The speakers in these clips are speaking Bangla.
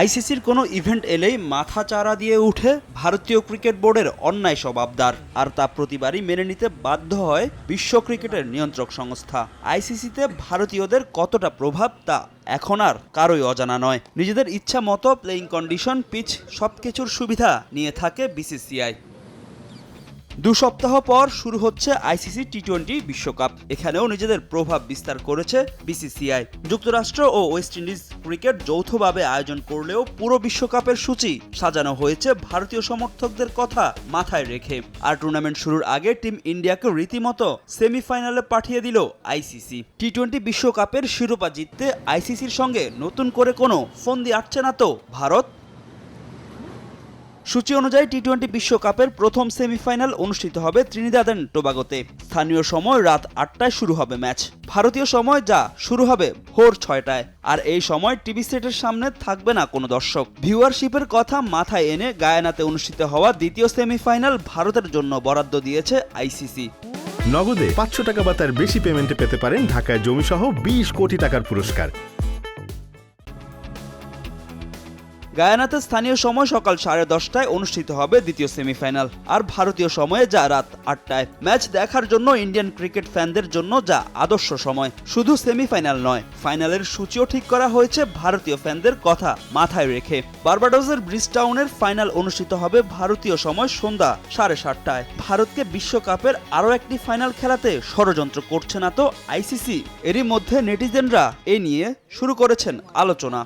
আইসিসির কোনো ইভেন্ট এলেই মাথা চারা দিয়ে উঠে ভারতীয় ক্রিকেট বোর্ডের অন্যায় সব আবদার, আর তা প্রতিবারই মেনে নিতে বাধ্য হয় বিশ্ব ক্রিকেটের নিয়ন্ত্রক সংস্থা। আইসিসিতে ভারতীয়দের কতটা প্রভাব তা এখন আর কারোই অজানা নয়। নিজেদের ইচ্ছা মতো প্লেইং কন্ডিশন, পিচ সবকিছুর সুবিধা নিয়ে থাকে বিসিসিআই। 2 সপ্তাহ পর শুরু হচ্ছে আইসিসি টি-20 বিশ্বকাপ। এখানেও নিজেদের প্রভাব বিস্তার করেছে বিসিসিআই। যুক্তরাষ্ট্র ও ওয়েস্ট ইন্ডিজ ক্রিকেট যৌথভাবে আয়োজন করলেও পুরো বিশ্বকাপের সূচি সাজানো হয়েছে ভারতীয় সমর্থকদের কথা মাথায় রেখে। আর টুর্নামেন্ট শুরুর আগে টিম ইন্ডিয়াকে রীতিমতো সেমিফাইনালে পাঠিয়ে দিল আইসিসি। টি-20 বিশ্বকাপের শিরোপা জিততে আইসিসির সঙ্গে নতুন করে কোনো ফন্দি আটছে না তো ভারত? সূচি অনুযায়ী টি-20 বিশ্বকাপের প্রথম সেমিফাইনাল অনুষ্ঠিত হবে ত্রিনিদাদ এন্ড টোবাগোতে। স্থানীয় সময় রাত 8টায় শুরু হবে ম্যাচ। ভারতীয় সময় যা শুরু হবে ভোর 6টায়। আর এই সময় টিভি সেটের সামনে থাকবে না কোনো দর্শক। ভিউয়ারশিপের কথা মাথায় এনে গায়ানাতে অনুষ্ঠিত হওয়া দ্বিতীয় সেমিফাইনাল ভারতের জন্য বরাদ্দ দিয়েছে আইসিসি। নগদে 500 টাকা বা তার বেশি পেমেন্টে পেতে পারেন ঢাকায় জমিসহ 20 কোটি টাকার পুরস্কার। গায়ানাতে স্থানীয় সময় সকাল 10:30টায় অনুষ্ঠিত হবে দ্বিতীয় সেমিফাইনাল, আর ভারতীয় সময়ে যা রাত 8টায়। ম্যাচ দেখার জন্য ইন্ডিয়ান ক্রিকেট ফ্যানদের জন্য যা আদর্শ সময়। শুধু সেমিফাইনাল নয়, ফাইনালের সূচিও ঠিক করা হয়েছে ভারতীয় ফ্যানদের কথা মাথায় রেখে। বার্বাডোসের ব্রিজটাউনের ফাইনাল অনুষ্ঠিত হবে ভারতীয় সময় সন্ধ্যা 7:30টায়। ভারতকে বিশ্বকাপের আরও একটি ফাইনাল খেলাতে ষড়যন্ত্র করছে না তো আইসিসি? এরই মধ্যে নেটিজেনরা এ নিয়ে শুরু করেছেন আলোচনা।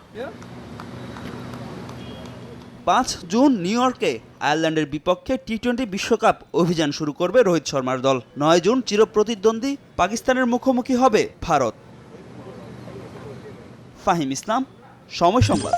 5 জুন নিউ ইয়র্কে আয়ারল্যান্ডের বিপক্ষে টি-20 বিশ্বকাপ অভিযান শুরু করবে রোহিত শর্মার দল। 9 জুন চিরপ্রতিদ্বন্দ্বী পাকিস্তানের মুখোমুখি হবে ভারত। ফাহিম ইসলাম, সময় সংবাদ।